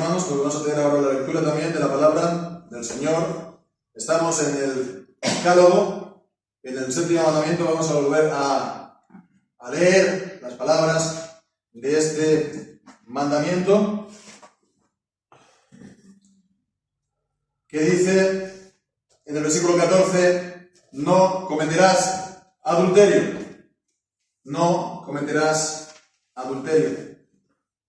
hermanos, pues vamos a tener ahora la lectura también de la palabra del Señor. Estamos en el Decálogo, en el 7º mandamiento. Vamos a volver a leer las palabras de este mandamiento que dice en el versículo 14: no cometerás adulterio. No cometerás adulterio.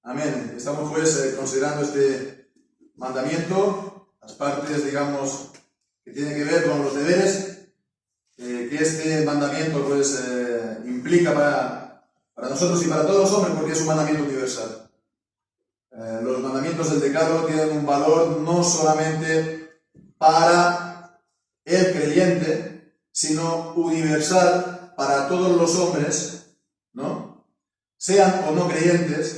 Amén. Estamos pues considerando este mandamiento, las partes, digamos, que tienen que ver con los deberes que este mandamiento pues implica para nosotros y para todos los hombres, porque es un mandamiento universal. Los mandamientos del Decálogo tienen un valor no solamente para el creyente, sino universal para todos los hombres, ¿no? Sean o no creyentes.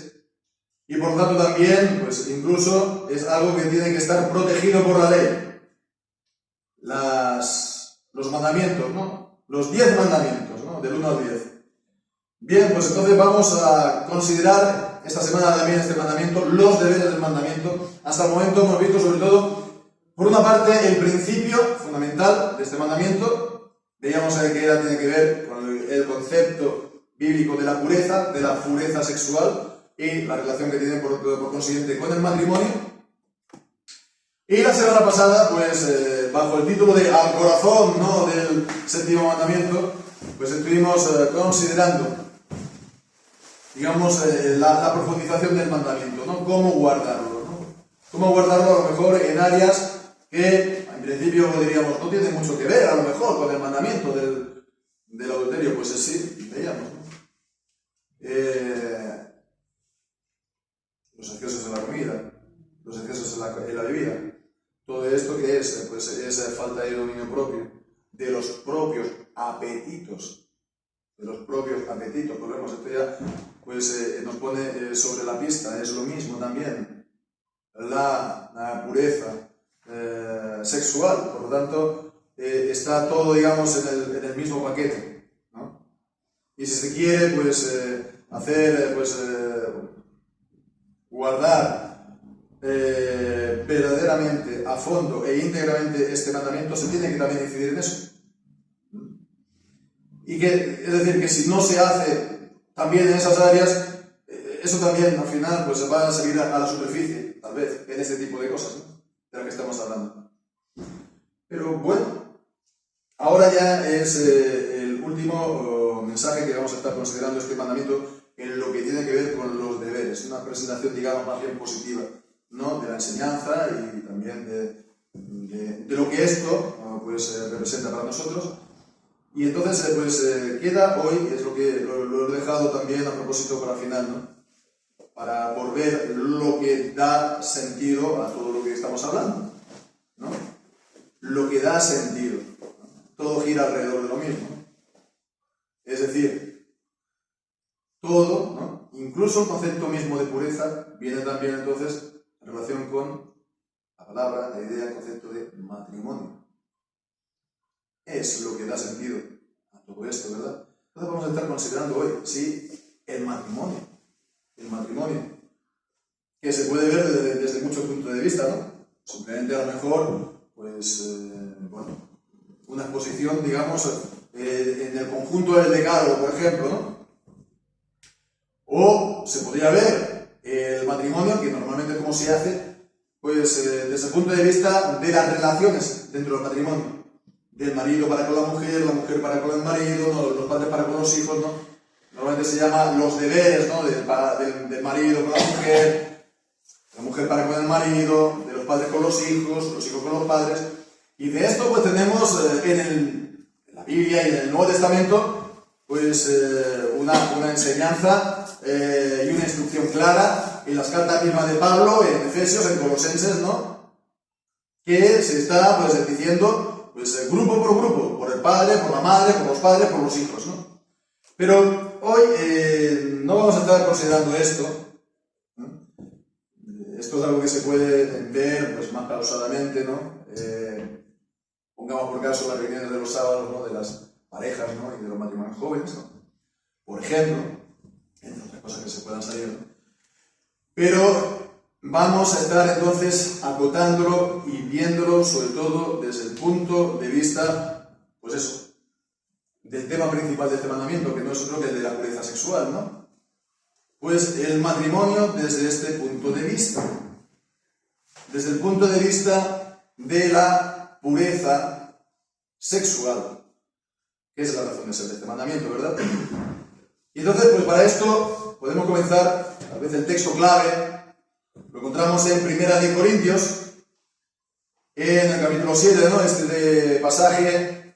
Y por lo tanto también, pues incluso es algo que tiene que estar protegido por la ley. Los mandamientos, ¿no? Los 10 mandamientos, ¿no? Del 1 al 10. Bien, pues entonces vamos a considerar esta semana también este mandamiento, los deberes del mandamiento. Hasta el momento hemos visto sobre todo, por una parte, el principio fundamental de este mandamiento. Veíamos que tiene que ver con el concepto bíblico de la pureza sexual, y la relación que tiene por consiguiente con el matrimonio. Y la semana pasada, pues bajo el título de Al corazón, ¿no?, del 7º mandamiento, pues estuvimos considerando, digamos, la profundización del mandamiento, ¿no? Cómo guardarlo, ¿no? Cómo guardarlo a lo mejor en áreas que en principio diríamos no tiene mucho que ver a lo mejor con el mandamiento del adulterio. Pues sí, veíamos, ¿no? Los excesos en la comida, los excesos en la bebida. Todo esto que es, pues es falta de dominio propio, de los propios apetitos. Volvemos, esto ya pues nos pone sobre la pista. Es lo mismo también la pureza sexual. Por lo tanto, está todo, digamos, en el mismo paquete, ¿no? Y si se quiere, pues hacer, pues guardar verdaderamente, a fondo e íntegramente este mandamiento, se tiene que también incidir en eso. Y que, es decir, que si no se hace también en esas áreas, eso también al final pues va a salir a la superficie, tal vez, en este tipo de cosas, ¿no?, de lo que estamos hablando. Pero bueno, ahora ya es el último mensaje que vamos a estar considerando este mandamiento en lo que tiene que ver con los deberes, una presentación, digamos, más bien positiva, ¿no?, de la enseñanza y también de lo que esto pues representa para nosotros. Y entonces pues queda hoy, es lo que lo he dejado también a propósito para el final, ¿no?, para volver lo que da sentido a todo lo que estamos hablando, ¿no? Lo que da sentido, ¿no? Todo gira alrededor de lo mismo. Es decir, todo, ¿no?, incluso el concepto mismo de pureza, viene también entonces en relación con la palabra, la idea, el concepto de matrimonio. Es lo que da sentido a todo esto, ¿verdad? Entonces vamos a estar considerando hoy, sí, el matrimonio, que se puede ver desde muchos puntos de vista, ¿no? Simplemente a lo mejor, pues, bueno, una exposición, digamos, en el conjunto del Decálogo, por ejemplo, ¿no? O se podría ver el matrimonio, que normalmente como se hace, pues desde el punto de vista de las relaciones dentro del matrimonio. Del marido para con la mujer para con el marido, ¿no?, los padres para con los hijos, ¿no? Normalmente se llama los deberes, ¿no?, del marido con la mujer para con el marido, de los padres con los hijos con los padres. Y de esto pues tenemos en la Biblia y en el Nuevo Testamento pues una enseñanza y una instrucción clara en las cartas mismas de Pablo, en Efesios, en Colosenses, ¿no?, que se está pues diciendo pues grupo por grupo, por el padre, por la madre, por los padres, por los hijos, ¿no? Pero hoy no vamos a estar considerando esto, ¿no? Esto es algo que se puede ver pues más pausadamente, ¿no? Pongamos por caso las reuniones de los sábados, ¿no?, de las parejas, ¿no?, y de los matrimonios jóvenes, ¿no?, por ejemplo, entre otras cosas que se puedan salir, ¿no? Pero vamos a estar entonces acotándolo y viéndolo sobre todo desde el punto de vista, pues eso, del tema principal de este mandamiento, que no es otro que el de la pureza sexual, ¿no? Pues el matrimonio desde este punto de vista, desde el punto de vista de la pureza sexual, que es la razón de ser de este mandamiento, ¿verdad? Y entonces, pues para esto podemos comenzar, tal vez el texto clave, lo encontramos en 1 Corintios, en el capítulo 7, ¿no? Este pasaje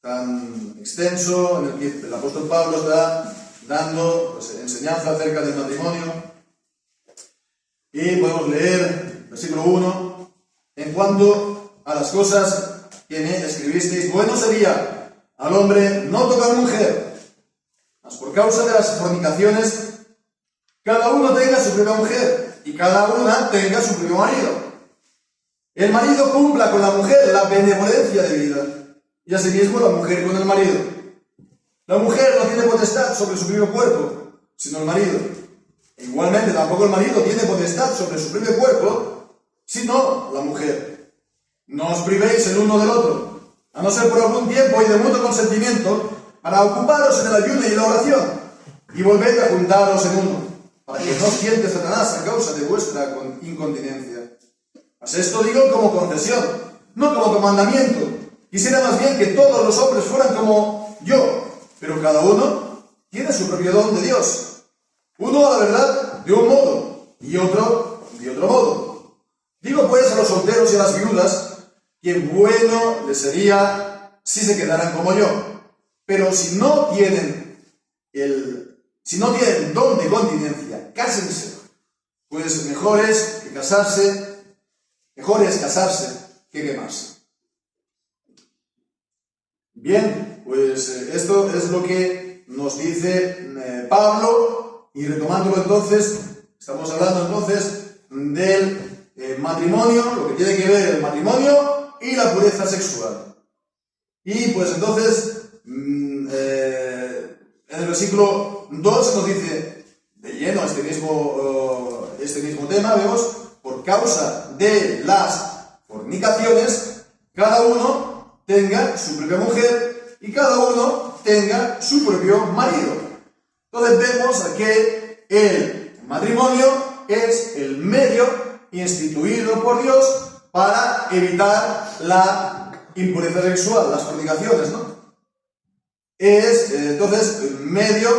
tan extenso en el que el apóstol Pablo está dando pues, enseñanza acerca del matrimonio. Y podemos leer, versículo 1, en cuanto a las cosas que me escribisteis, bueno sería al hombre no tocar mujer, mas por causa de las fornicaciones, cada uno tenga su propia mujer y cada una tenga su propio marido. El marido cumpla con la mujer la benevolencia de vida, y asimismo la mujer con el marido. La mujer no tiene potestad sobre su propio cuerpo, sino el marido. E igualmente tampoco el marido tiene potestad sobre su propio cuerpo, sino la mujer. No os privéis el uno del otro, a no ser por algún tiempo y de mutuo consentimiento, para ocuparos en el ayuno y en la oración, y volved a juntaros en uno, para que no os tiente Satanás a causa de vuestra incontinencia. Mas esto digo como concesión, no como mandamiento. Quisiera más bien que todos los hombres fueran como yo, pero cada uno tiene su propio don de Dios. Uno a la verdad de un modo, y otro de otro modo. Digo pues a los solteros y a las viudas, que bueno les sería si se quedaran como yo. Pero si no tienen don de continencia, cásense, pues mejor es casarse que quemarse. Bien, pues esto es lo que nos dice Pablo, y retomándolo entonces, estamos hablando entonces del matrimonio, lo que tiene que ver el matrimonio y la pureza sexual. Y pues entonces, en el versículo 2 nos dice, de lleno este mismo tema, vemos, por causa de las fornicaciones, cada uno tenga su propia mujer y cada uno tenga su propio marido. Entonces vemos que el matrimonio es el medio instituido por Dios para evitar la impureza sexual, las fornicaciones, ¿no? Es entonces el medio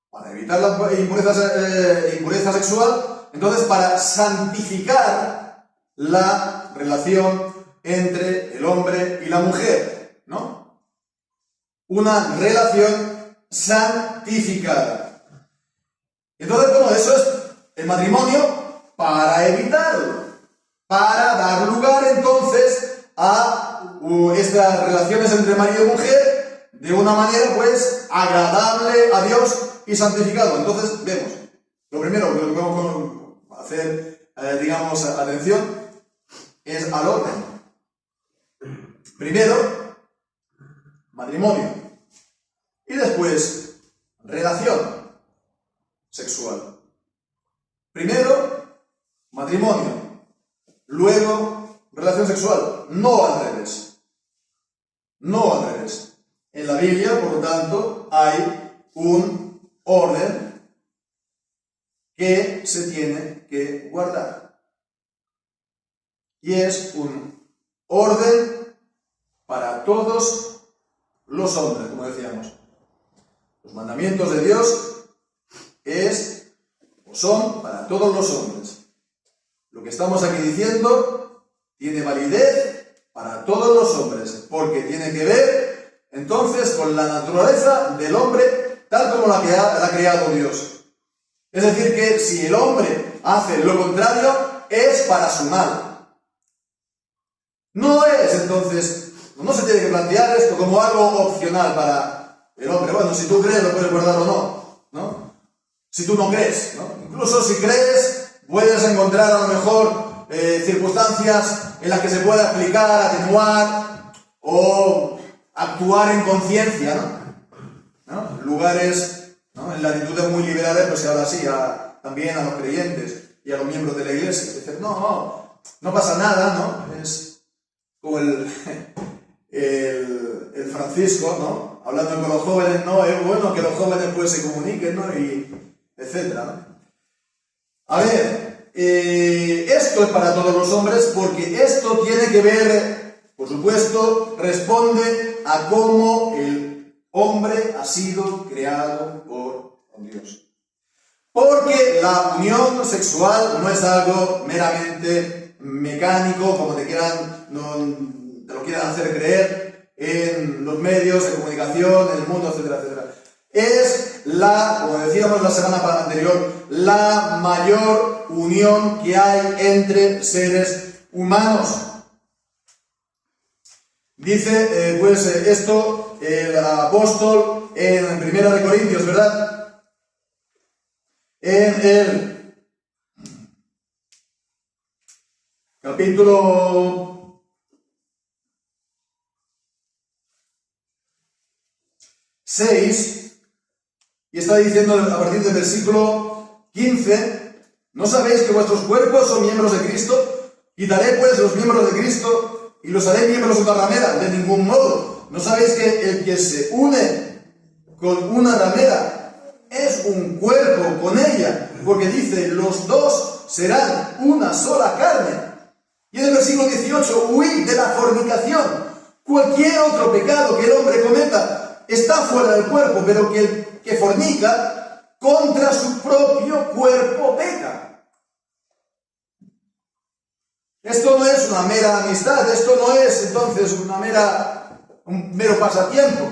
para evitar la impureza sexual, entonces para santificar la relación entre el hombre y la mujer, ¿no? Una relación santificada. Entonces, bueno, eso es el matrimonio para evitarlo, para dar lugar entonces a estas relaciones entre marido y mujer de una manera pues agradable a Dios y santificado. Entonces vemos, lo primero que podemos hacer, digamos, atención es al orden. Primero, matrimonio y después relación sexual. Primero, matrimonio, luego relación sexual, no al revés. No al revés. En la Biblia, por lo tanto, hay un orden que se tiene que guardar. Y es un orden para todos los hombres, como decíamos. Los mandamientos de Dios son para todos los hombres. Lo que estamos aquí diciendo tiene validez para todos los hombres, porque tiene que ver entonces con la naturaleza del hombre tal como la ha creado Dios. Es decir, que si el hombre hace lo contrario, es para su mal. No es entonces, no se tiene que plantear esto como algo opcional para el hombre. Bueno, si tú crees, lo puedes guardar o no, ¿no? Si tú no crees, ¿no? Incluso si crees, puedes encontrar a lo mejor circunstancias en las que se pueda explicar, atenuar o actuar en conciencia, ¿no? Lugares, ¿no? En latitudes muy liberales, pues se habla así también a los creyentes. y a los miembros de la iglesia. Dicen, no pasa nada, ¿no? Es como el Francisco, ¿no? Hablando con los jóvenes, no, es bueno que los jóvenes pues se comuniquen, ¿no? Y etcétera, ¿no? A ver, esto es para todos los hombres porque esto tiene que ver, por supuesto, responde a cómo el hombre ha sido creado por Dios. Porque la unión sexual no es algo meramente mecánico, como te lo quieran hacer creer en los medios de comunicación, en el mundo, etcétera, etcétera. Es como decíamos la semana anterior, la mayor unión que hay entre seres humanos. Dice, esto el apóstol en 1 Corintios, ¿verdad? En el capítulo 6, y está diciendo a partir del versículo 15, ¿no sabéis que vuestros cuerpos son miembros de Cristo? Quitaré pues los miembros de Cristo y los haré miembros de una ramera. De ningún modo. ¿No sabéis que el que se une con una ramera es un cuerpo con ella? Porque dice, los dos serán una sola carne. Y en el versículo 18, huid de la fornicación. Cualquier otro pecado que el hombre cometa está fuera del cuerpo, pero que el que fornica contra su propio cuerpo peca. Esto no es una mera amistad, esto no es entonces un mero pasatiempo.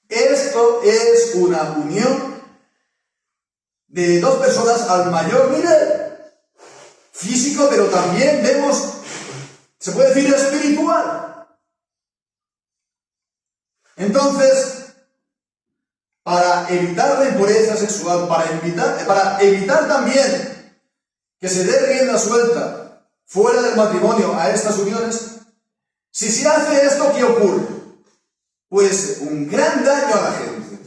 Esto es una unión de dos personas al mayor nivel físico, pero también se puede decir espiritual. Entonces, para evitar la impureza sexual, para evitar también que se dé rienda suelta fuera del matrimonio a estas uniones, si se hace esto, ¿qué ocurre? Pues un gran daño a la gente,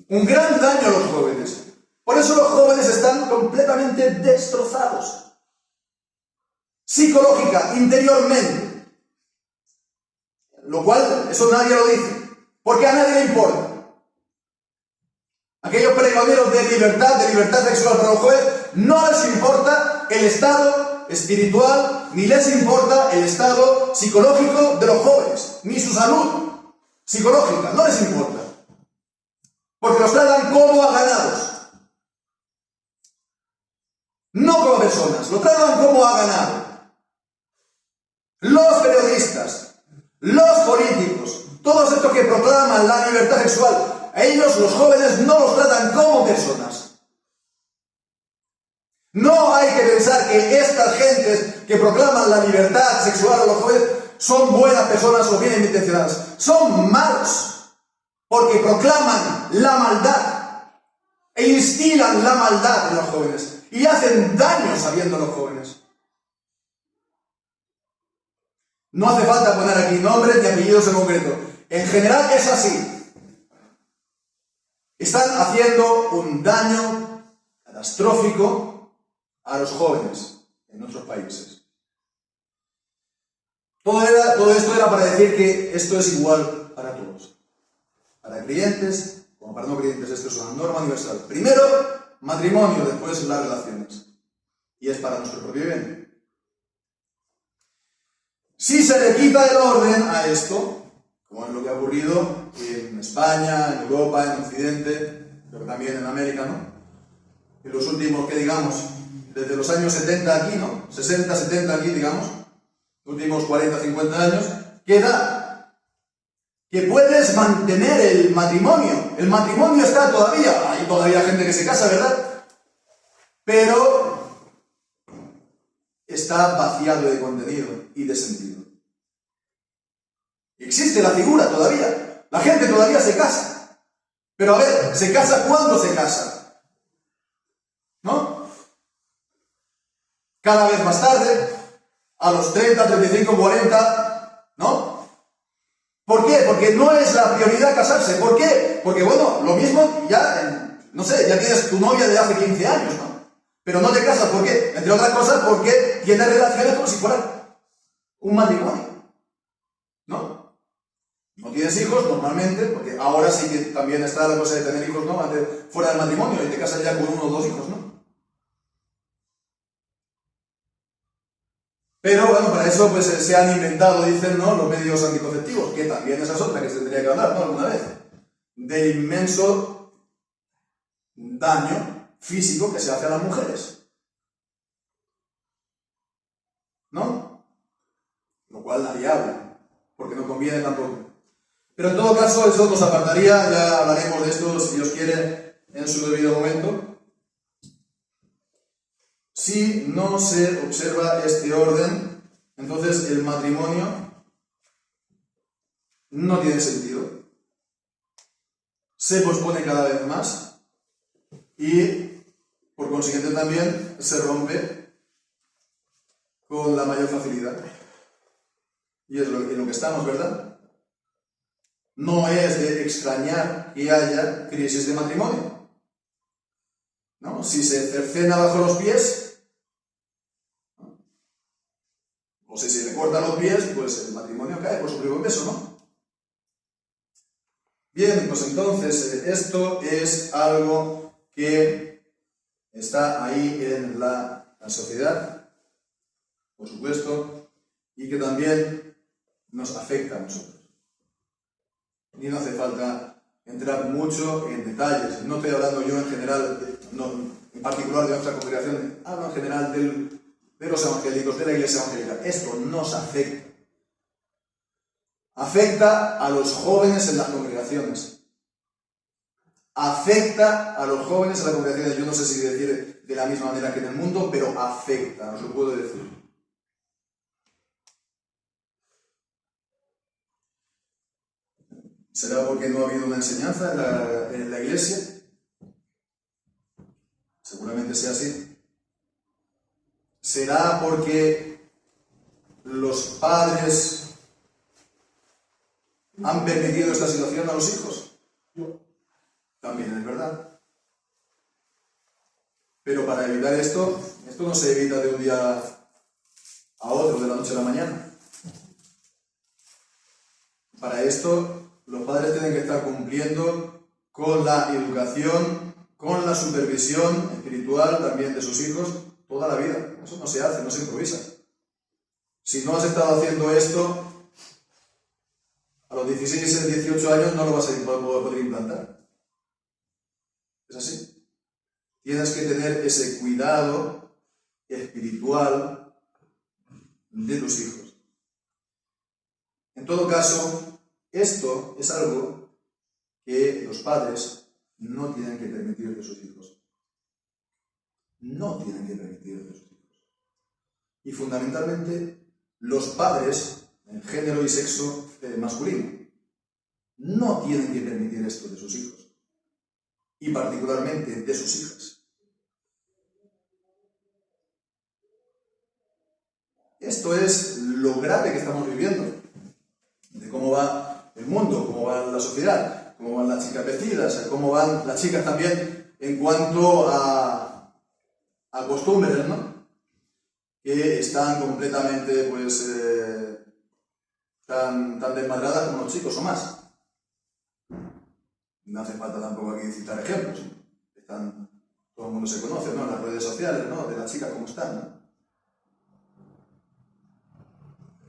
un gran daño a los jóvenes. Por eso los jóvenes están completamente destrozados, psicológica, interiormente. Lo cual, eso nadie lo dice, porque a nadie le importa. Aquellos pregoneros de libertad sexual para los jóvenes, no les importa el estado espiritual, ni les importa el estado psicológico de los jóvenes, ni su salud psicológica, no les importa. Porque los tratan como a ganados. No como personas, lo tratan como a ganado. Los periodistas, los políticos, todos estos que proclaman la libertad sexual, a ellos, los jóvenes, no los tratan como personas. No hay que pensar que estas gentes que proclaman la libertad sexual a los jóvenes son buenas personas o bien intencionadas. Son malos, porque proclaman la maldad e instilan la maldad en los jóvenes y hacen daño sabiendo a los jóvenes. No hace falta poner aquí nombres ni apellidos en concreto. En general es así. Están haciendo un daño catastrófico a los jóvenes en nuestros países. Todo esto era para decir que esto es igual para todos. Para creyentes como para no creyentes, esto es una norma universal. Primero, matrimonio, después las relaciones. Y es para nuestro propio bien. Si se le quita el orden a esto, como es lo que ha ocurrido en España, en Europa, en Occidente, pero también en América, ¿no? En los últimos, que digamos, desde los años 70 aquí, ¿no? 60, 70 aquí, digamos, los últimos 40, 50 años, queda que puedes mantener el matrimonio. El matrimonio está todavía, hay todavía gente que se casa, ¿verdad? Pero está vaciado de contenido y de sentido. Existe la figura todavía. La gente todavía se casa. Pero a ver, ¿se casa cuándo se casa? ¿No? Cada vez más tarde, a los 30, 35, 40, ¿no? ¿Por qué? Porque no es la prioridad casarse. ¿Por qué? Porque, bueno, lo mismo ya, no sé, ya tienes tu novia de hace 15 años, ¿no? Pero no te casas, ¿por qué? Entre otras cosas, porque tienes relaciones como si fuera un matrimonio, ¿no? No tienes hijos normalmente, porque ahora sí que también está la cosa de tener hijos, ¿no? Antes, fuera del matrimonio, y te casas ya con uno o dos hijos, ¿no? Pero bueno, para eso pues se han inventado, dicen, ¿no?, los medios anticonceptivos, que también esa es otra que se tendría que hablar, ¿no?, alguna vez, del inmenso daño físico que se hace a las mujeres, ¿no? Lo cual nadie habla, porque no conviene tampoco. Pero en todo caso, eso nos apartaría, ya hablaremos de esto, si Dios quiere, en su debido momento. Si no se observa este orden, entonces el matrimonio no tiene sentido. Se pospone cada vez más y, por consiguiente, también se rompe con la mayor facilidad. Y es en lo que estamos, ¿verdad? No es de extrañar que haya crisis de matrimonio, ¿no? Si se cercena bajo los pies, o si se le cortan los pies, pues el matrimonio cae por su propio peso, ¿no? Bien, pues entonces esto es algo que está ahí en la sociedad, por supuesto, y que también nos afecta a nosotros. Y no hace falta entrar mucho en detalles. No estoy hablando yo en general, no, en particular de nuestra congregación, hablo en general de los evangélicos, de la iglesia evangélica. Esto nos afecta. Afecta a los jóvenes en las congregaciones. Afecta a los jóvenes en las congregaciones. Yo no sé si decir de la misma manera que en el mundo, pero afecta, os lo puedo decir. ¿Será porque no ha habido una enseñanza en la iglesia? Seguramente sea así. ¿Será porque los padres han permitido esta situación a los hijos? También es verdad. Pero para evitar esto no se evita de un día a otro, de la noche a la mañana. Para esto, los padres tienen que estar cumpliendo con la educación, con la supervisión espiritual también de sus hijos toda la vida. Eso no se hace, no se improvisa. Si no has estado haciendo esto, a los 16, 18 años no lo vas a poder implantar. ¿Es así? Tienes que tener ese cuidado espiritual de tus hijos. En todo caso, esto es algo que los padres no tienen que permitir de sus hijos. No tienen que permitir de sus hijos. Y fundamentalmente, los padres, en género y sexo masculino, no tienen que permitir esto de sus hijos. Y particularmente de sus hijas. Esto es lo grave que estamos viviendo. De cómo va el mundo, cómo va la sociedad, cómo van las chicas vestidas, cómo van las chicas también en cuanto a costumbres, ¿no? Que están completamente, pues, tan desmadradas como los chicos o más. No hace falta tampoco aquí citar ejemplos. Todo el mundo se conoce, ¿no? En las redes sociales, ¿no? De las chicas cómo están, ¿no?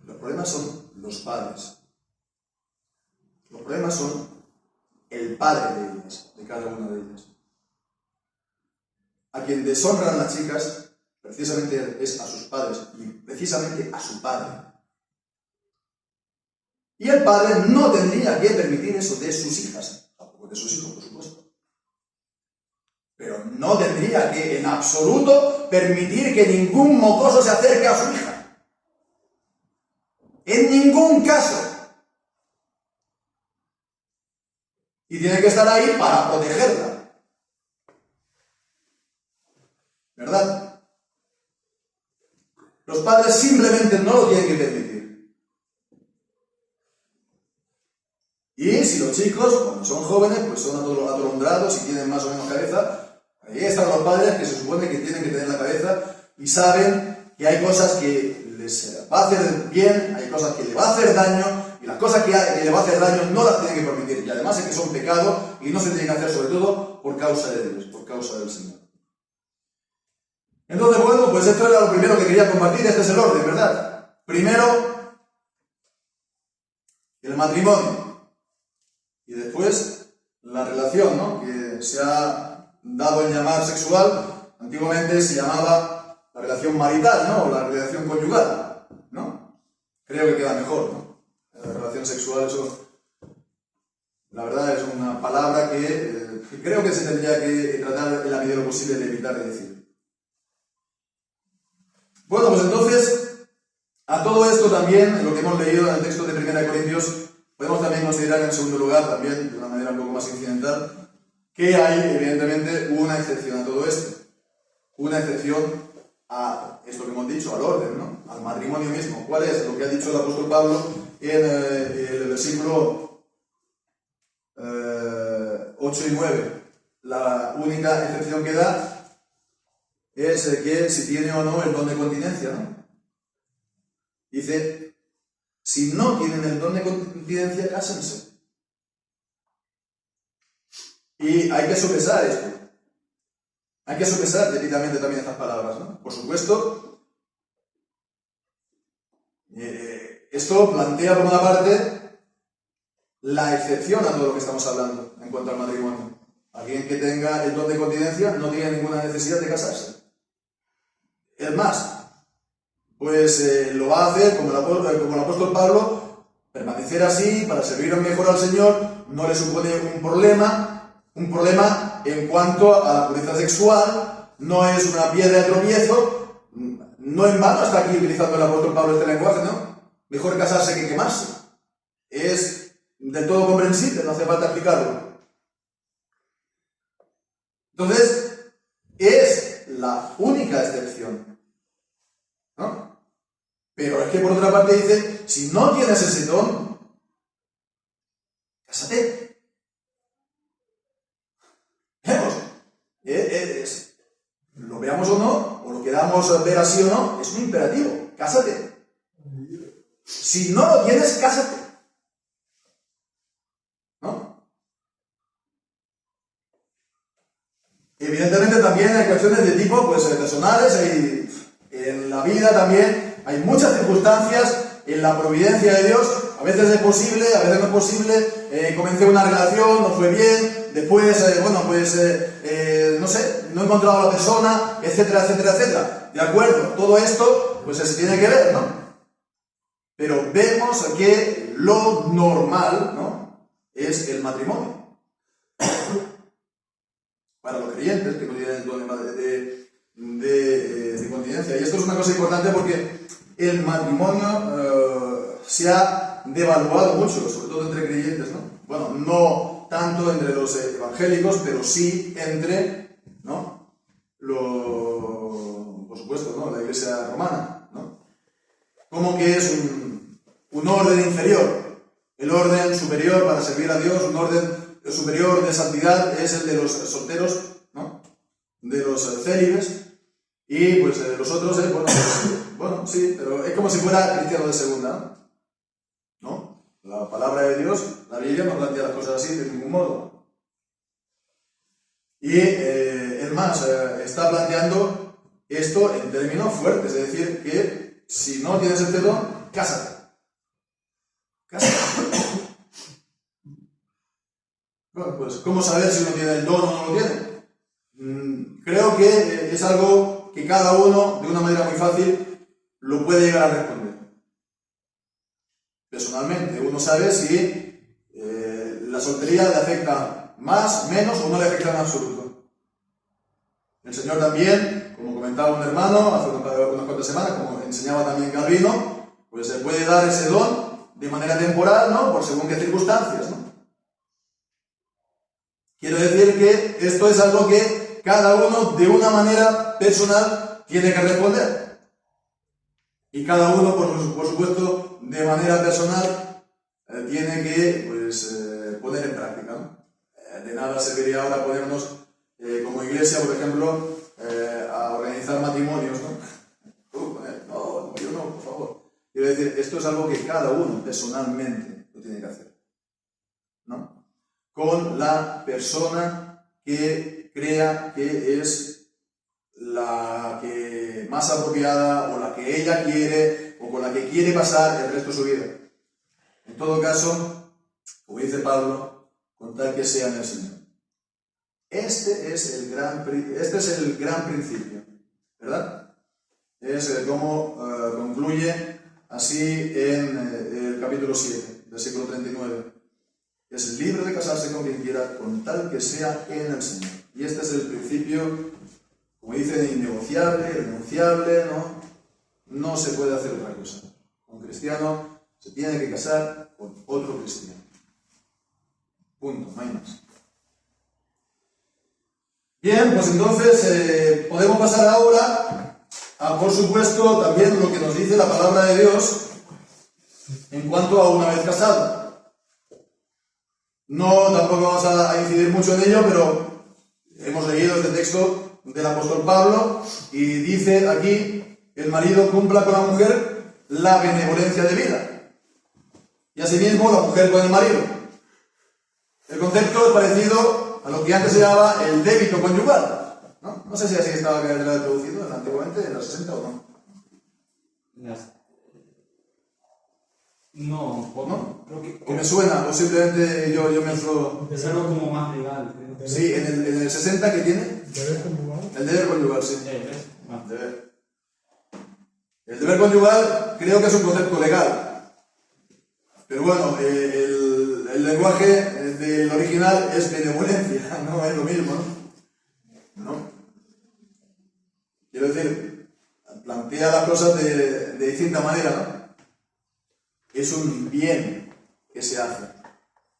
Los problemas son los padres. Los problemas son el padre de ellas, de cada una de ellas. A quien deshonran las chicas, precisamente es a sus padres, y precisamente a su padre. Y el padre no tendría que permitir eso de sus hijas, tampoco de sus hijos, por supuesto. Pero no tendría que, en absoluto, permitir que ningún mocoso se acerque a su hija. En ningún caso. Y tiene que estar ahí para protegerla. ¿Verdad? Los padres simplemente no lo tienen que permitir. Y si los chicos, cuando son jóvenes, pues son atolondrados y tienen más o menos cabeza, Ahí están los padres que se supone que tienen que tener la cabeza y saben que hay cosas que les va a hacer bien, hay cosas que le va a hacer daño, y las cosas que le va a hacer daño no las tienen que permitir. Y además es que son pecado y no se tienen que hacer, sobre todo por causa de Dios, por causa del Señor. Entonces, bueno, pues esto era lo primero que quería compartir. Este es el orden, ¿verdad? Primero, el matrimonio. Y después, la relación, ¿no?, que se ha dado en llamar sexual. Antiguamente se llamaba la relación marital, ¿no?, o la relación conyugal, ¿no? Creo que queda mejor, ¿no? La relación sexual, eso, la verdad, es una palabra que creo que se tendría que tratar en la medida de lo posible de evitar de decir. Bueno, pues entonces, a todo esto también, lo que hemos leído en el texto de 1 Corintios, podemos también considerar en segundo lugar, también de una manera un poco más incidental, que hay evidentemente una excepción a todo esto. Una excepción a esto que hemos dicho, al orden, ¿no?, al matrimonio mismo. ¿Cuál es? Lo que ha dicho el apóstol Pablo en el versículo 8 y 9. La única excepción que da es que si tiene o no el don de continencia, ¿no? Dice, si no tienen el don de continencia, cásense. Y hay que sopesar esto. Hay que sopesar debidamente también estas palabras, ¿no? Por supuesto, esto plantea por una parte la excepción a todo lo que estamos hablando en cuanto al matrimonio. Alguien que tenga el don de continencia no tiene ninguna necesidad de casarse. Es más, pues lo va a hacer como el apóstol Pablo, permanecer así para servir mejor al Señor, no le supone un problema en cuanto a la pureza sexual, no es una piedra de tropiezo, no en vano está aquí utilizando el apóstol Pablo este lenguaje, ¿no? Mejor casarse que quemarse. Es del todo comprensible, no hace falta explicarlo. Entonces, es la única excepción, ¿no? Pero es que por otra parte dice, si no tienes ese don, cásate. Vemos, lo veamos o no, o lo queramos ver así o no, es un imperativo, cásate. Si no lo tienes, cásate. ¿No? Evidentemente también hay cuestiones de tipo pues, personales, en la vida también hay muchas circunstancias, en la providencia de Dios, a veces es posible, a veces no es posible, comencé una relación, no fue bien, después, no sé, no he encontrado a la persona, etcétera, etcétera, etcétera. De acuerdo, todo esto pues se tiene que ver, ¿no? Pero vemos que lo normal, ¿no?, es el matrimonio. Para los creyentes que no tienen el don de continencia. Y esto es una cosa importante porque el matrimonio se ha devaluado mucho, sobre todo entre creyentes, ¿no? Bueno, no tanto entre los evangélicos, pero sí entre, ¿no?, por supuesto, ¿no?, la iglesia romana, ¿no? Como que es un orden inferior. El orden superior para servir a Dios, un orden superior de santidad es el de los solteros, ¿no?, de los célibes, y pues los otros, bueno, sí, pero es como si fuera cristiano de segunda, ¿no? La palabra de Dios, la Biblia no plantea las cosas así de ningún modo. Y es más, está planteando esto en términos fuertes, es decir, que si no tienes este don, cásate. Cásate. Bueno, pues, ¿cómo saber si uno tiene el don o no lo tiene? Creo que es algo que cada uno, de una manera muy fácil, lo puede llegar a responder. Personalmente, uno sabe si la soltería le afecta más, menos o no le afecta en absoluto. El Señor también, como comentaba un hermano hace unas cuantas semanas, como enseñaba también Calvino, pues se puede dar ese don de manera temporal, ¿no?, por según qué circunstancias, ¿no? Quiero decir que esto es algo que cada uno de una manera personal tiene que responder. Y cada uno, por supuesto, de manera personal tiene que pues, poner en práctica, ¿no? De nada serviría ahora ponernos como iglesia, por ejemplo, a organizar matrimonios, ¿no? No, yo no, por favor. Quiero decir, esto es algo que cada uno personalmente lo tiene que hacer, ¿no? Con la persona que crea que es la que más apropiada, o la que ella quiere, o con la que quiere pasar el resto de su vida. En todo caso, como dice Pablo, con tal que sea en el Señor. Este es el gran principio, ¿verdad? Es como concluye así en el capítulo 7, versículo 39. Es libre de casarse con quien quiera, con tal que sea en el Señor. Y este es el principio, como dicen, innegociable, irrenunciable, ¿no? No se puede hacer otra cosa. Un cristiano se tiene que casar con otro cristiano. Punto, no hay más. Bien, pues entonces podemos pasar ahora a, por supuesto, también lo que nos dice la palabra de Dios en cuanto a una vez casado. No, tampoco vamos a incidir mucho en ello, pero hemos leído este texto del apóstol Pablo y dice aquí: el marido cumpla con la mujer la benevolencia de vida, y asimismo la mujer con el marido. El concepto es parecido a lo que antes se llamaba el débito conyugal, ¿no? No sé si así estaba traducido antiguamente, en los 60 o no. No, ¿No? Creo que ¿O me suena? ¿O simplemente yo me entro? es algo como más legal. Creo. Sí, en el 60, ¿qué tiene? ¿Deber conyugal? El deber conyugal, sí. ¿Ves? Ah. Deber. El deber conyugal creo que es un concepto legal. Pero bueno, el lenguaje del original es benevolencia, no es lo mismo, ¿no? Quiero decir, plantea las cosas de distinta manera, ¿no? Es un bien que se hace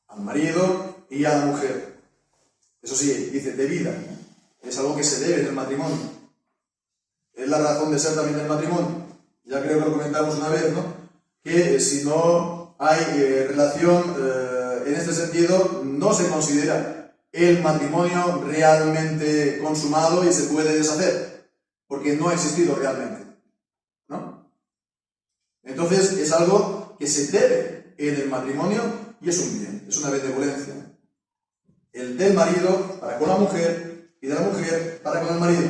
al marido y a la mujer. Eso sí, dice de vida. Es algo que se debe en el matrimonio. Es la razón de ser también del matrimonio. Ya creo que lo comentamos una vez, ¿no? Que si no hay relación en este sentido, no se considera el matrimonio realmente consumado y se puede deshacer, porque no ha existido realmente, ¿no? Entonces es algo que se debe en el matrimonio y es un bien, es una benevolencia. El del marido para con la mujer y de la mujer para con el marido.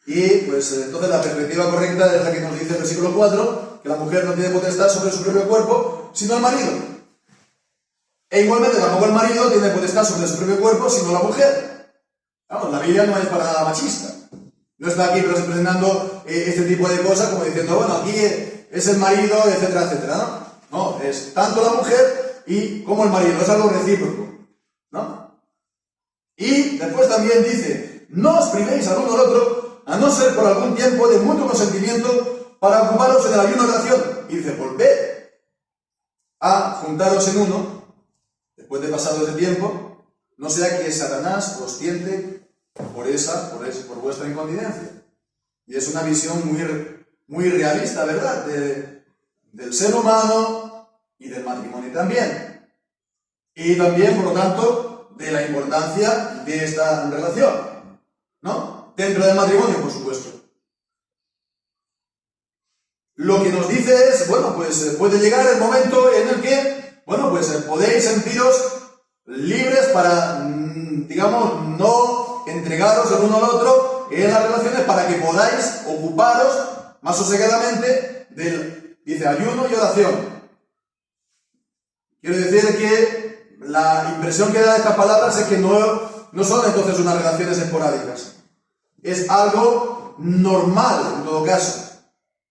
Y pues entonces la perspectiva correcta es la que nos dice el versículo 4, que la mujer no tiene potestad sobre su propio cuerpo, sino el marido. E igualmente tampoco el marido tiene potestad sobre su propio cuerpo, sino la mujer. Vamos, la Biblia no es para nada machista. No está aquí presentando este tipo de cosas como diciendo, bueno, aquí es el marido, etcétera, etcétera, ¿no? No, es tanto la mujer como el marido, es algo recíproco, ¿no? Y después también dice, no os privéis al uno al otro, a no ser por algún tiempo de mutuo consentimiento, para ocuparos en el ayuno de oración. Y dice, volved a juntaros en uno, después de pasado ese tiempo, no sea que Satanás os tiente por vuestra incontinencia. Y es una visión muy realista, ¿verdad? Del ser humano y del matrimonio también. Y también, por lo tanto, de la importancia de esta relación, ¿no? Dentro del matrimonio, por supuesto. Lo que nos dice es, bueno, pues puede llegar el momento en el que, bueno, pues podéis sentiros libres para, digamos, no entregaros el uno al otro en las relaciones, para que podáis ocuparos más sosegadamente del, dice, ayuno y oración. Quiero decir que la impresión que da de estas palabras es que no son entonces unas relaciones esporádicas. Es algo normal, en todo caso,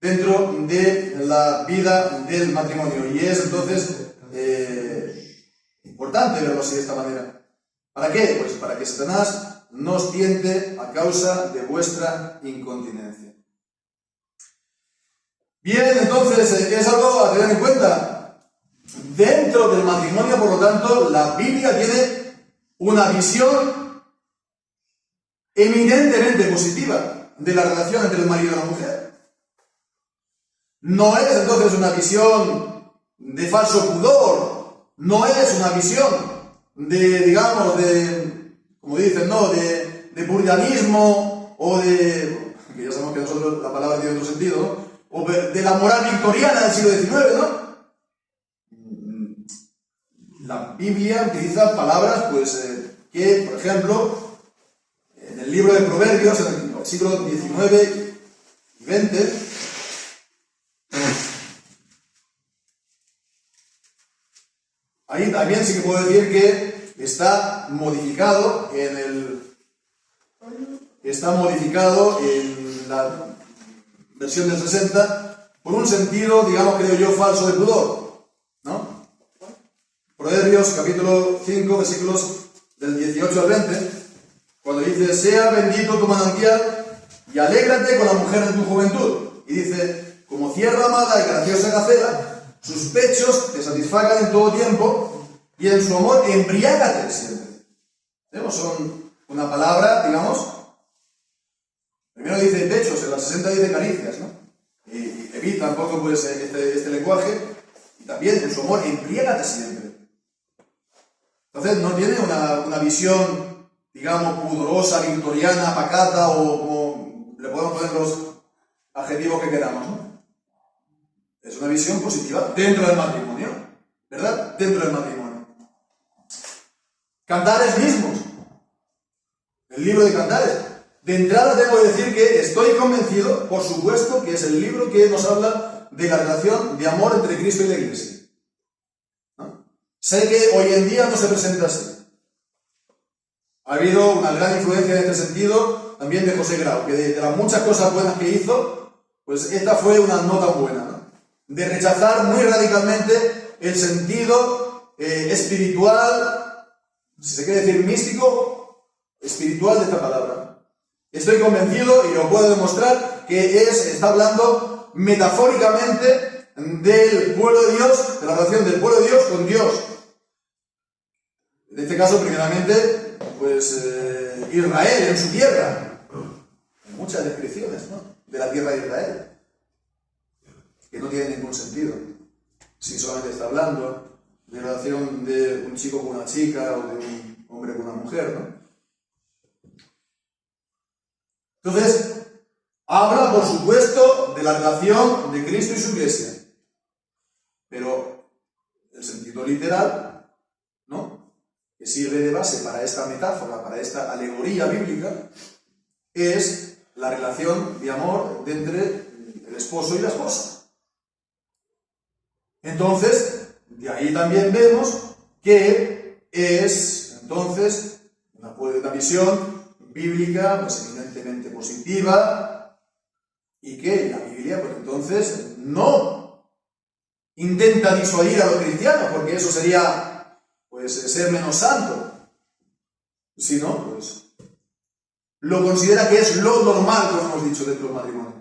dentro de la vida del matrimonio. Y es entonces importante verlo así de esta manera. ¿Para qué? Pues para que Satanás no os tiente a causa de vuestra incontinencia. Bien, entonces, es algo a tener en cuenta. Dentro del matrimonio, por lo tanto, la Biblia tiene una visión eminentemente positiva de la relación entre el marido y la mujer. No es entonces una visión de falso pudor, no es una visión de, digamos, como dicen, ¿no? De de puritanismo o de, que ya sabemos que nosotros la palabra tiene otro sentido, ¿no? O de la moral victoriana del siglo XIX, ¿no? La Biblia utiliza palabras, pues, que, por ejemplo, en el libro de Proverbios, en el siglo XIX y XX, ahí también sí que puedo decir que está modificado en la versión del 60 por un sentido, digamos, creo yo, falso de pudor, ¿no? Proverbios capítulo 5, versículos del 18 al 20, cuando dice: sea bendito tu manantial y alégrate con la mujer de tu juventud. Y dice: como cierva amada y graciosa gacela, sus pechos te satisfagan en todo tiempo y en su amor embriágate siempre. ¿Vemos? Son una palabra, digamos. Primero dice pechos, en la 60 dice caricias, ¿no? Y evita un poco pues, este lenguaje. Y también en su amor embriágate siempre. Entonces no tiene una visión, digamos, pudorosa, victoriana, pacata, o como le podemos poner los adjetivos que queramos, ¿no? Es una visión positiva dentro del matrimonio, ¿verdad? Dentro del matrimonio. Cantares mismos. El libro de Cantares. De entrada tengo que decir que estoy convencido, por supuesto, que es el libro que nos habla de la relación de amor entre Cristo y la Iglesia. Sé que hoy en día no se presenta así. Ha habido una gran influencia en este sentido también de José Grau, que de las muchas cosas buenas que hizo, pues esta fue una no tan buena, ¿no? De rechazar muy radicalmente el sentido espiritual, si se quiere decir místico, espiritual de esta palabra. Estoy convencido, y lo puedo demostrar, que está hablando metafóricamente del pueblo de Dios, de la relación del pueblo de Dios con Dios. En este caso, primeramente, pues Israel en su tierra. Hay muchas descripciones, ¿no?, de la tierra de Israel, que no tiene ningún sentido. Si solamente está hablando de la relación de un chico con una chica o de un hombre con una mujer, ¿no? Entonces, habla, por supuesto, de la relación de Cristo y su Iglesia. Pero el sentido literal, ¿no?, que sirve de base para esta metáfora, para esta alegoría bíblica, es la relación de amor entre el esposo y la esposa. Entonces, de ahí también vemos que es, entonces, una visión bíblica, pues eminentemente positiva, y que la Biblia, pues entonces, no intenta disuadir a los cristianos, porque eso sería, pues, ser menos santo, sino, pues, lo considera que es lo normal, como hemos dicho, dentro del matrimonio.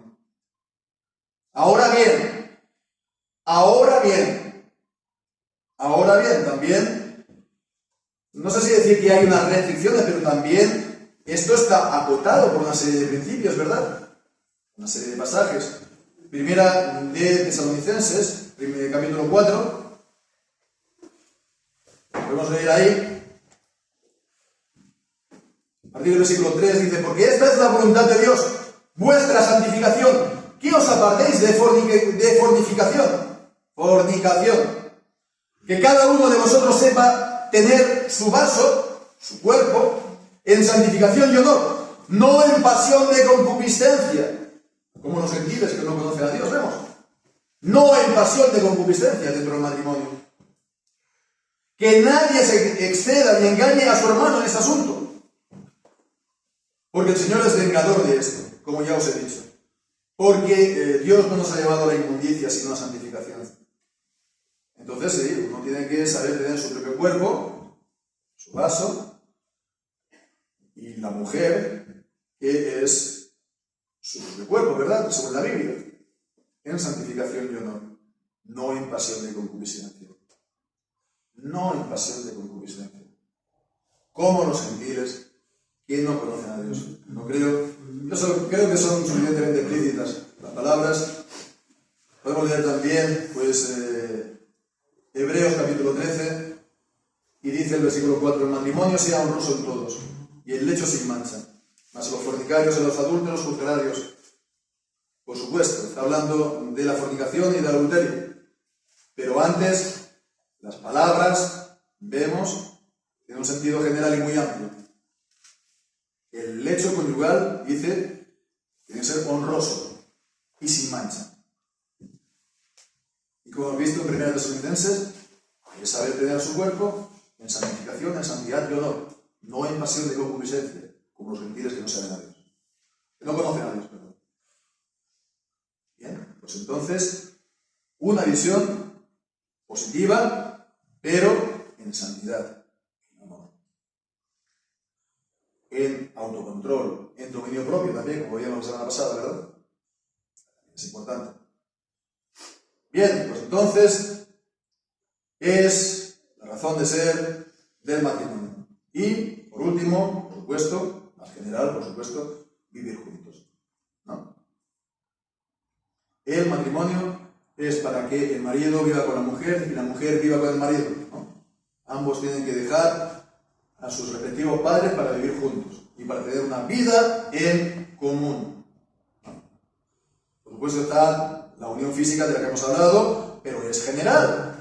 Ahora bien, también, no sé si decir que hay unas restricciones, pero también esto está acotado por una serie de principios, ¿verdad? Una serie de pasajes. Primera de Tesalonicenses, capítulo 4. Podemos leer ahí. A partir del versículo 3 dice: porque esta es la voluntad de Dios, vuestra santificación, que os apartéis de fornicación. Que cada uno de vosotros sepa tener su vaso, su cuerpo, en santificación y honor, no en pasión de concupiscencia, como los gentiles que no conocen a Dios, vemos. No en pasión de concupiscencia dentro del matrimonio. Que nadie se exceda ni engañe a su hermano en este asunto, porque el Señor es vengador de esto, como ya os he dicho. Porque Dios no nos ha llevado a la inmundicia, sino a la santificación. Entonces, sí, uno tiene que saber tener su propio cuerpo, su vaso, y la mujer, que es su propio cuerpo, ¿verdad?, según la Biblia, en santificación y honor, no en pasión de concupiscencia. No en pasión de concupiscencia. Como los gentiles que no conocen a Dios. No creo que son suficientemente explícitas las palabras. Podemos leer también, pues, Hebreos capítulo 13, y dice el versículo 4: el matrimonio sea honroso en todos, y el lecho sin mancha, Mas los fornicarios y los adúlteros juzgará a Dios. Por supuesto, está hablando de la fornicación y del adulterio. Pero antes, las palabras, vemos, tienen un sentido general y muy amplio. El lecho conyugal, dice, tiene que ser honroso y sin mancha. Y como hemos visto en 1 Tesalonicenses, hay que saber tener su cuerpo en santificación, en santidad y honor, no en pasión de concupiscencia, como los gentiles que no saben a Dios, que no conocen a Dios, perdón. Bien, pues entonces, una visión positiva, pero en santidad, en amor, en autocontrol, en dominio propio también, como veíamos la semana pasada, ¿verdad? Es importante. Bien, pues entonces es la razón de ser del matrimonio. Y, por último, por supuesto, más general, por supuesto, vivir juntos, ¿no? El matrimonio es para que el marido viva con la mujer y la mujer viva con el marido, ¿no? Ambos tienen que dejar a sus respectivos padres para vivir juntos y para tener una vida en común, ¿no? Por supuesto está la unión física de la que hemos hablado, pero es general.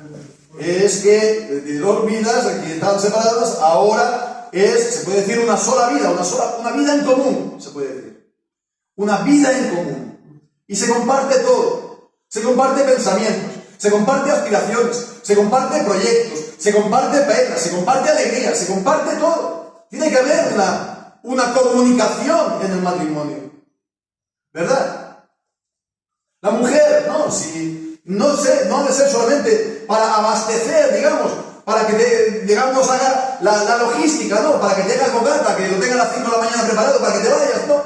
Es que de dos vidas que están separadas, ahora se puede decir una sola vida, una vida en común, se puede decir. Una vida en común. Y se comparte todo. Se comparte pensamientos, se comparte aspiraciones, se comparte proyectos, se comparte penas, se comparte alegría, se comparte todo. Tiene que haber una comunicación en el matrimonio. ¿Verdad? La mujer, no ha de ser solamente para abastecer, digamos, para que haga la logística, ¿no? Para que tenga el bocata, que lo tenga a las 5 de la mañana preparado para que te vayas, ¿no?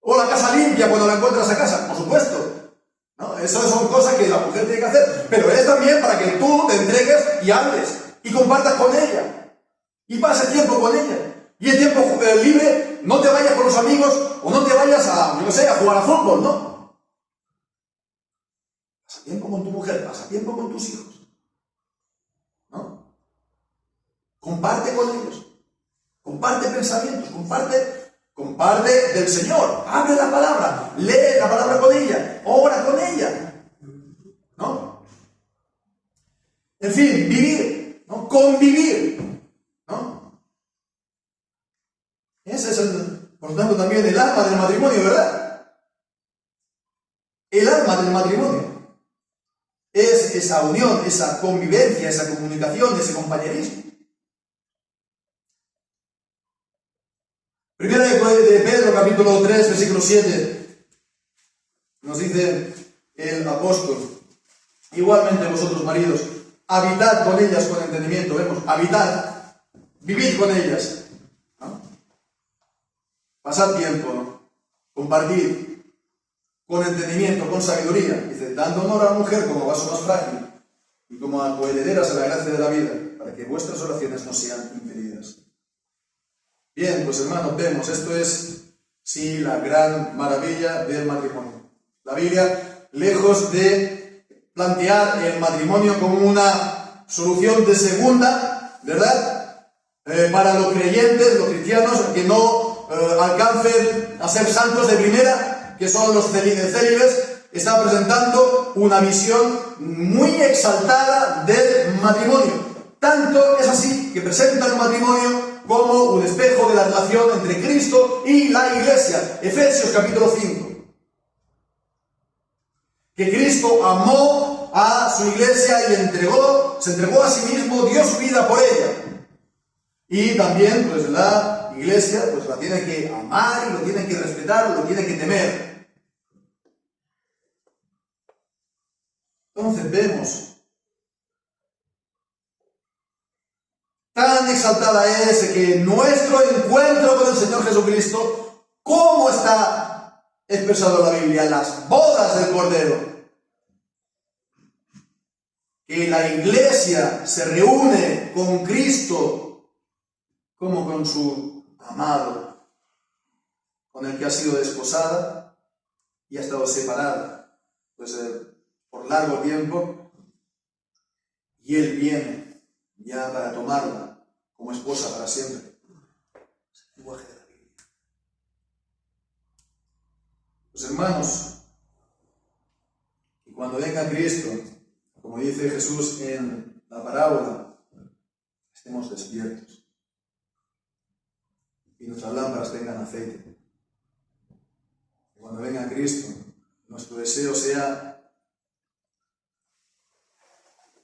O la casa limpia cuando la encuentras a casa, por supuesto, ¿no? Esas son cosas que la mujer tiene que hacer, pero es también para que tú te entregues y hables, y compartas con ella, y pases tiempo con ella. Y el tiempo libre, no te vayas con los amigos, o no te vayas a jugar a fútbol, ¿no? Pasa tiempo con tu mujer, pasa tiempo con tus hijos, ¿no? Comparte con ellos, comparte pensamientos, comparte del Señor, abre la palabra, lee la palabra con ella, ora con ella, ¿no? En fin, vivir, ¿no? Convivir, ¿no? Ese es por lo tanto, también el alma del matrimonio, ¿verdad? El alma del matrimonio es esa unión, esa convivencia, esa comunicación, ese compañerismo. Primera de Pedro, capítulo 3, versículo 7, nos dice el apóstol: igualmente vosotros, maridos, habitad con ellas con entendimiento. Vemos, habitad, vivid con ellas, ¿no? Pasad tiempo, ¿no? Compartid con entendimiento, con sabiduría. Dice, dando honor a la mujer como vaso más frágil y como a coherederas a la gracia de la vida, para que vuestras oraciones no sean impedidas. Bien, pues hermanos, vemos, esto es, sí, la gran maravilla del matrimonio. La Biblia, lejos de plantear el matrimonio como una solución de segunda, ¿verdad? Para los creyentes, los cristianos, que no alcancen a ser santos de primera, que son los célibes, está presentando una visión muy exaltada del matrimonio. Tanto es así que presenta el matrimonio como un espejo de la relación entre Cristo y la Iglesia. Efesios capítulo 5. Que Cristo amó a su Iglesia y se entregó a sí mismo, dio su vida por ella. Y también, pues la Iglesia, pues la tiene que amar y lo tiene que respetar, lo tiene que temer. Entonces vemos, tan exaltada es que nuestro encuentro con el Señor Jesucristo, ¿cómo está expresado en la Biblia? Las bodas del Cordero. Que la Iglesia se reúne con Cristo como con su amado, con el que ha sido desposada y ha estado separada, pues por largo tiempo, y Él viene ya para tomarla como esposa para siempre. Es el lenguaje de la Biblia. Pues hermanos, y cuando venga Cristo, como dice Jesús en la parábola, estemos despiertos y nuestras lámparas tengan aceite. Y cuando venga Cristo, nuestro deseo sea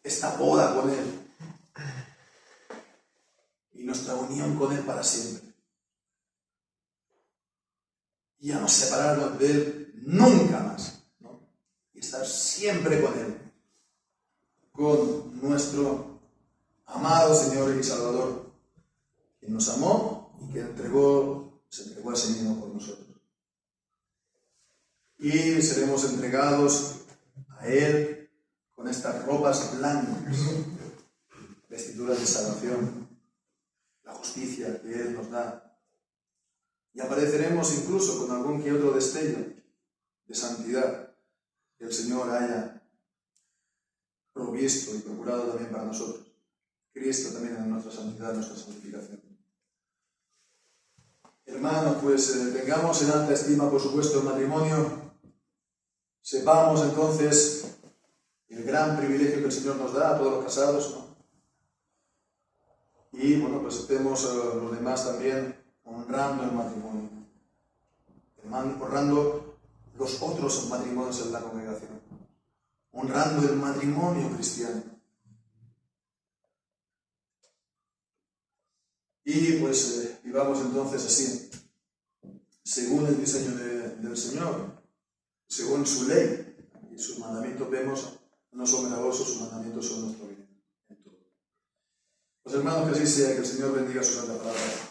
esta boda con Él y nuestra unión con Él para siempre. Y a no separarnos de Él nunca más, ¿no? Y estar siempre con Él, con nuestro amado Señor y Salvador, quien nos amó y que se entregó a sí mismo por nosotros. Y seremos entregados a Él con estas ropas blancas, vestiduras de salvación, la justicia que Él nos da. Y apareceremos incluso con algún que otro destello de santidad que el Señor haya provisto y procurado también para nosotros. Cristo también en nuestra santidad, en nuestra santificación. Hermanos, pues tengamos en alta estima, por supuesto, el matrimonio. Sepamos entonces el gran privilegio que el Señor nos da a todos los casados, ¿no? Y bueno, pues estemos los demás también honrando el matrimonio, honrando los otros matrimonios en la congregación, honrando el matrimonio cristiano. Y pues vivamos entonces así, según el diseño del Señor, según su ley y sus mandamientos. Vemos, no son gravosos, sus mandamientos son nuestro bien en todo. Pues hermanos, que así sea, que el Señor bendiga su santa palabra.